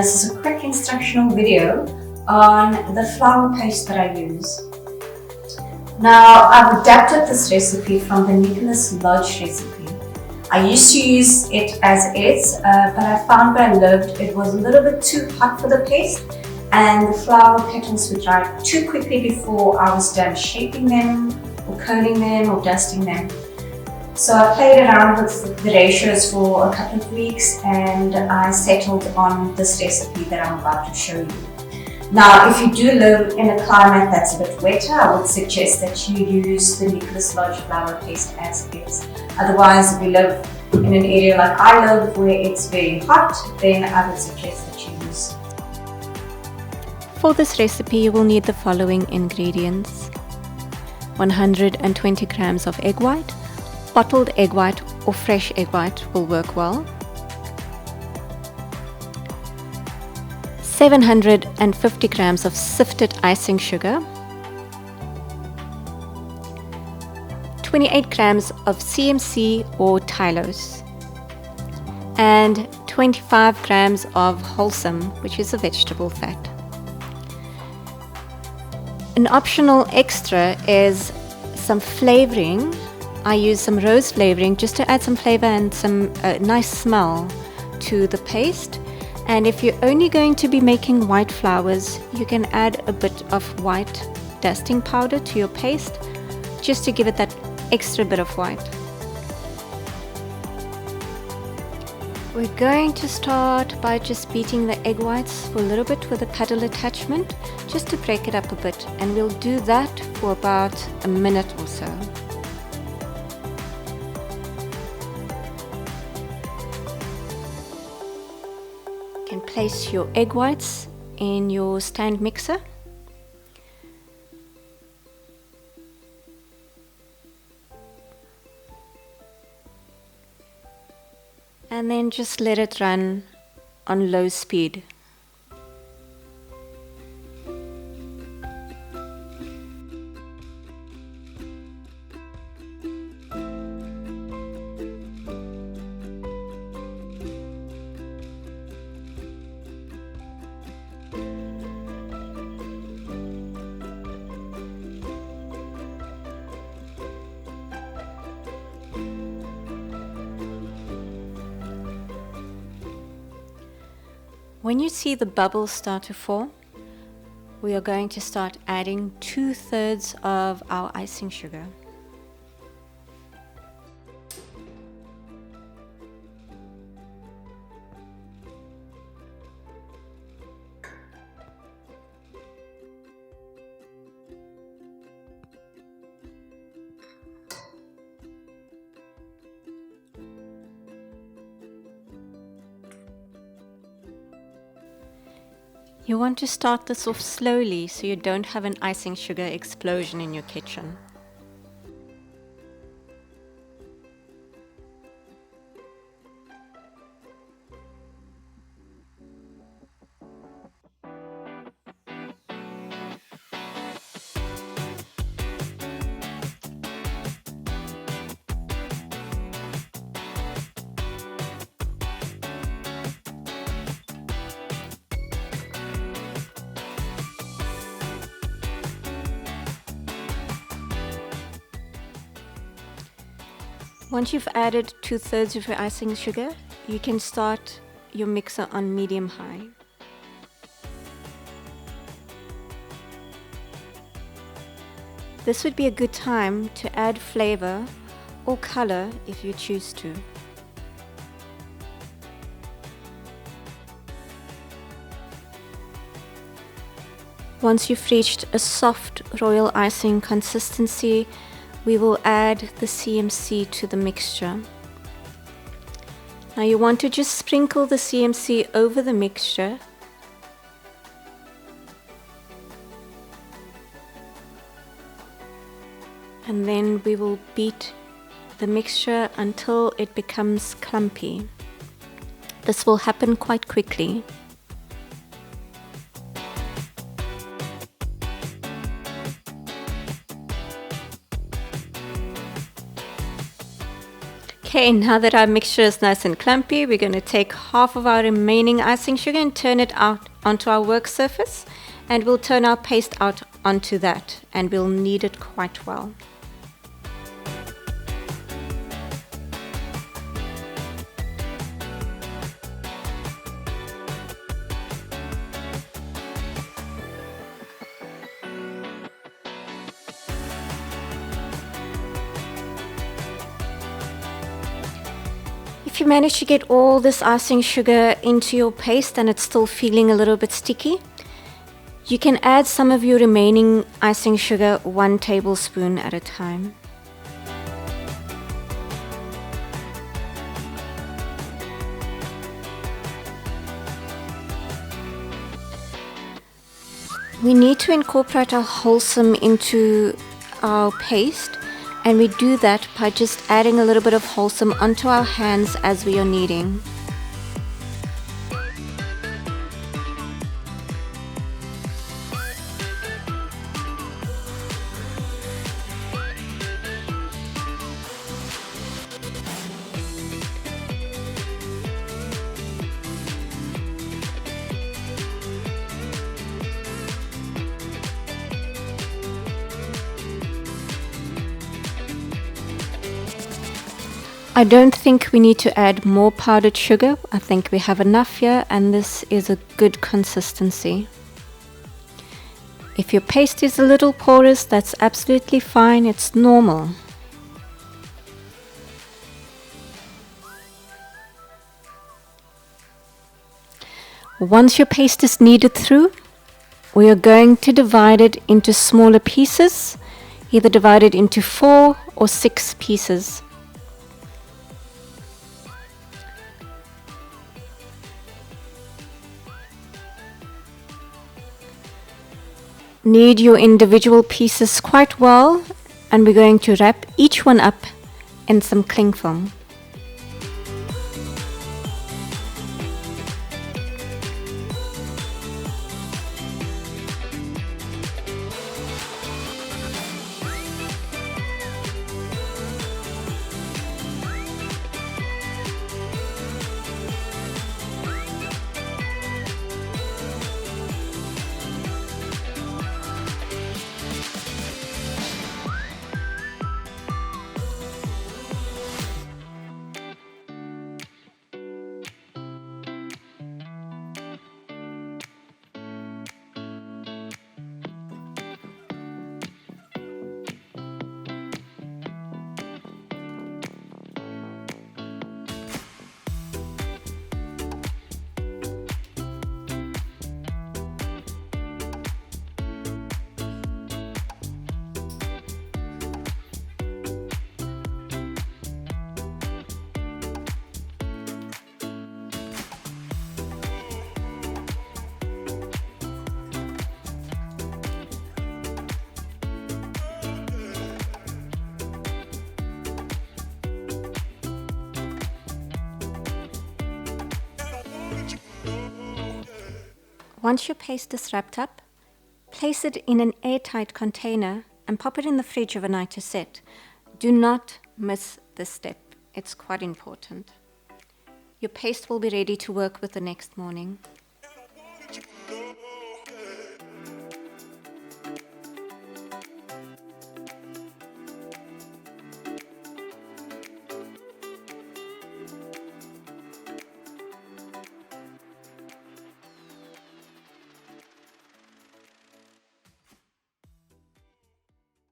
this is a quick instructional video on the flour paste that I use. Now, I've adapted this recipe from the Nicholas Lodge recipe. I used to use it as is, but I found where I lived it was a little bit too hot for the paste, and the flour petals would dry too quickly before I was done shaping them or curling them or dusting them. So I played around with the ratios for a couple of weeks and I settled on this recipe that I'm about to show you. Now, if you do live in a climate that's a bit wetter, I would suggest that you use the Nicholas Lodge flour paste as is. Otherwise, if you live in an area like I live where it's very hot, then I would suggest that you use. For this recipe, you will need the following ingredients: 120 grams of egg white. Bottled egg white or fresh egg white will work well. 750 grams of sifted icing sugar. 28 grams of CMC or Tylose. And 25 grams of wholesome, which is a vegetable fat. An optional extra is some flavoring. I use some rose flavoring just to add some flavor and some nice smell to the paste. And if you're only going to be making white flours, you can add a bit of white dusting powder to your paste just to give it that extra bit of white. We're going to start by just beating the egg whites for a little bit with a paddle attachment just to break it up a bit, and we'll do that for about a minute or so. You can place your egg whites in your stand mixer. And then just let it run on low speed. When you see the bubbles start to form, we are going to start adding 2/3 of our icing sugar. You want to start this off slowly so you don't have an icing sugar explosion in your kitchen. Once you've added 2/3 of your icing sugar, you can start your mixer on medium-high. This would be a good time to add flavor or color if you choose to. Once you've reached a soft royal icing consistency, we will add the CMC to the mixture. Now you want to just sprinkle the CMC over the mixture. And then we will beat the mixture until it becomes clumpy. This will happen quite quickly. Okay, now that our mixture is nice and clumpy, we're going to take half of our remaining icing sugar and turn it out onto our work surface, and we'll turn our paste out onto that, and we'll knead it quite well. If you manage to get all this icing sugar into your paste and it's still feeling a little bit sticky, you can add some of your remaining icing sugar 1 tablespoon at a time. We need to incorporate our wholesome into our paste, and we do that by just adding a little bit of wholesome onto our hands as we are kneading. I don't think we need to add more powdered sugar. I think we have enough here, and this is a good consistency. If your paste is a little porous, that's absolutely fine. It's normal. Once your paste is kneaded through, we are going to divide it into smaller pieces, either divide it into 4 or 6 pieces. Knead your individual pieces quite well, and we're going to wrap each one up in some cling film. Once your paste is wrapped up, place it in an airtight container and pop it in the fridge overnight to set. Do not miss this step. It's quite important. Your paste will be ready to work with the next morning.